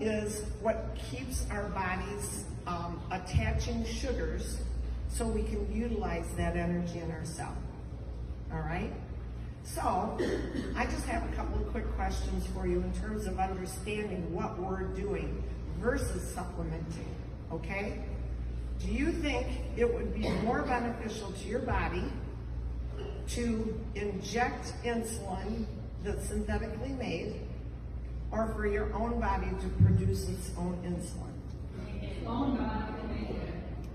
is what keeps our bodies attaching sugars so we can utilize that energy in our cell. All right? So, I just have a couple of quick questions for you in terms of understanding what we're doing versus supplementing, okay? Do you think it would be more beneficial to your body to inject insulin that's synthetically made, or for your own body to produce its own insulin? Own body can make it.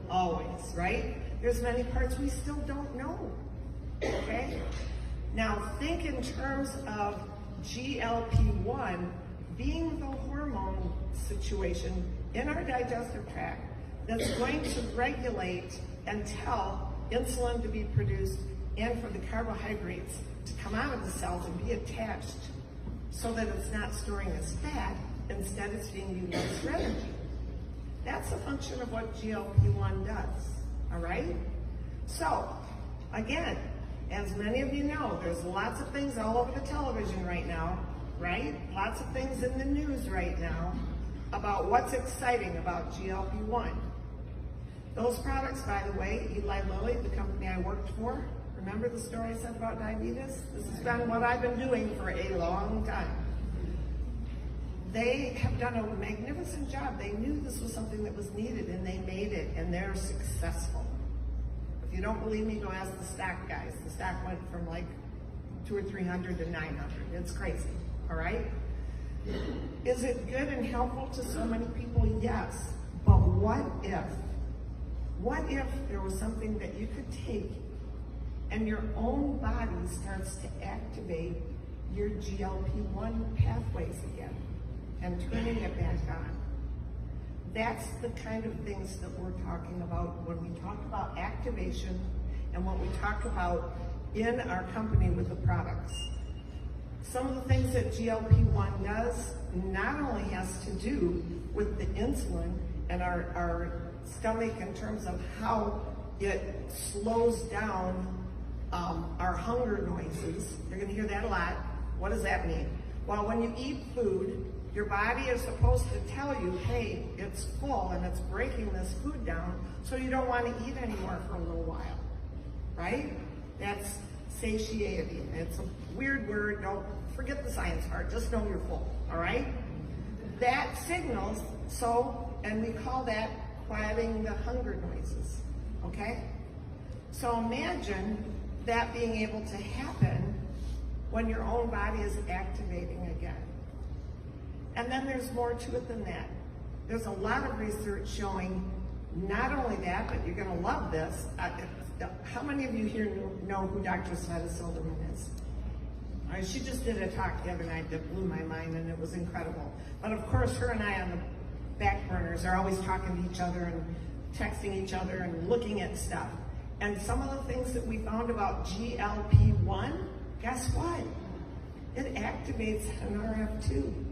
Always, right? There's many parts we still don't know, okay? Now think in terms of GLP-1 being the hormone situation in our digestive tract that's going to regulate and tell insulin to be produced and for the carbohydrates to come out of the cells and be attached so that it's not storing as fat, instead it's being utilized for energy. That's a function of what GLP-1 does, all right? So, again, as many of you know, there's lots of things all over the television right now, right? Lots of things in the news right now about what's exciting about GLP-1. Those products, by the way, Eli Lilly, the company I worked for, remember the story I said about diabetes? This has been what I've been doing for a long time. They have done a magnificent job. They knew this was something that was needed, and they made it, and they're successful. If you don't believe me, go ask the stock guys. The stock went from like 200 or 300 to 900. It's crazy, all right? Is it good and helpful to so many people? Yes. But what if there was something that you could take and your own body starts to activate your GLP-1 pathways again and turning it back on? That's the kind of things that we're talking about when we talk about activation and what we talk about in our company with the products. Some of the things that GLP-1 does not only has to do with the insulin and our stomach in terms of how it slows down our hunger noises. You're going to hear that a lot. What does that mean? Well, when you eat food, your body is supposed to tell you, hey, it's full and it's breaking this food down, so you don't want to eat anymore for a little while, right? That's satiety. It's a weird word. Don't forget the science part. Just know you're full, all right? That signals, and we call that quieting the hunger noises, okay? So imagine that being able to happen when your own body is activating again. And then there's more to it than that. There's a lot of research showing not only that, but you're going to love this. How many of you here know who Dr. Silverman is? She just did a talk the other night that blew my mind, and it was incredible. But of course, her and I on the back burners are always talking to each other and texting each other and looking at stuff. And some of the things that we found about GLP-1, guess what? It activates NRF2.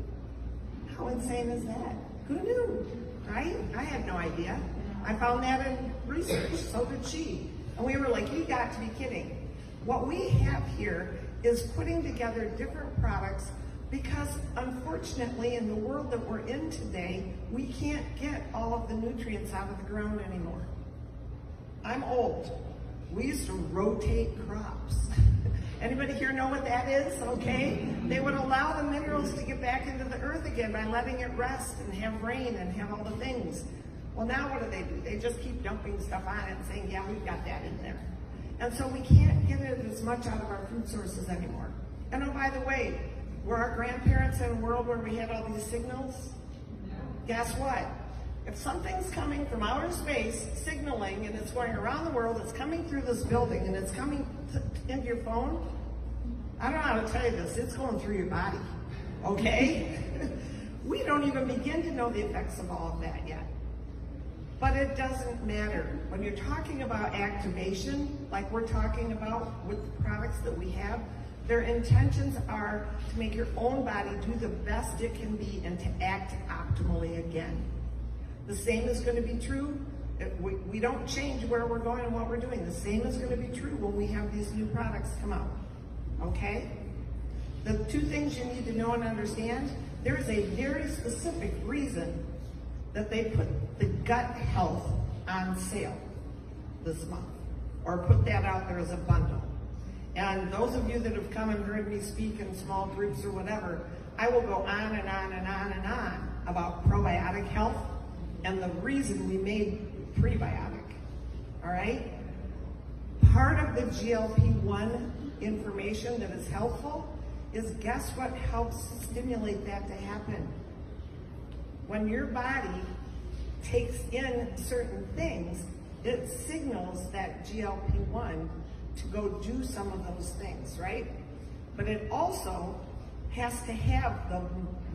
How insane is that? Who knew, right? I had no idea. I found that in research, so did she. And we were like, you got to be kidding. What we have here is putting together different products because unfortunately in the world that we're in today, we can't get all of the nutrients out of the ground anymore. I'm old. We used to rotate crops. Anybody here know what that is? Okay. They would allow the minerals to get back into the earth again by letting it rest and have rain and have all the things. Well, now what do? They just keep dumping stuff on it and saying, yeah, we've got that in there. And so we can't get it as much out of our food sources anymore. And oh, by the way, were our grandparents in a world where we had all these signals? No. Guess what? If something's coming from outer space, signaling, and it's going around the world, it's coming through this building, and it's coming into your phone, I don't know how to tell you this, it's going through your body, okay? We don't even begin to know the effects of all of that yet. But it doesn't matter. When you're talking about activation, like we're talking about with the products that we have, their intentions are to make your own body do the best it can be and to act optimally again. The same is going to be true. We don't change where we're going and what we're doing. The same is going to be true when we have these new products come out. Okay? The two things you need to know and understand, There's a very specific reason that they put the gut health on sale this month, or put that out there as a bundle. And those of you that have come and heard me speak in small groups or whatever, I will go on and on and on and on about probiotic health and the reason we made prebiotic, all right? Part of the GLP-1 information that is helpful is, guess what helps stimulate that to happen? When your body takes in certain things, it signals that GLP-1 to go do some of those things, right? But it also has to have the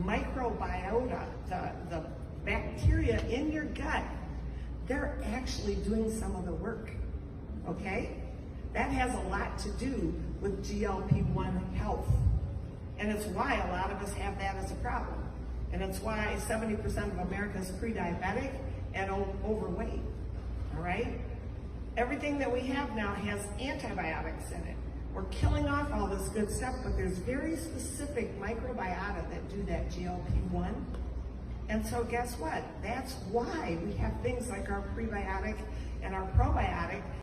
microbiota, the bacteria in your gut. They're actually doing some of the work, okay? That has a lot to do with GLP-1 health. And it's why a lot of us have that as a problem. And it's why 70% of America is pre-diabetic and overweight, all right? Everything that we have now has antibiotics in it. We're killing off all this good stuff, but there's very specific microbiota that do that GLP-1. And so guess what? That's why we have things like our prebiotic and our probiotic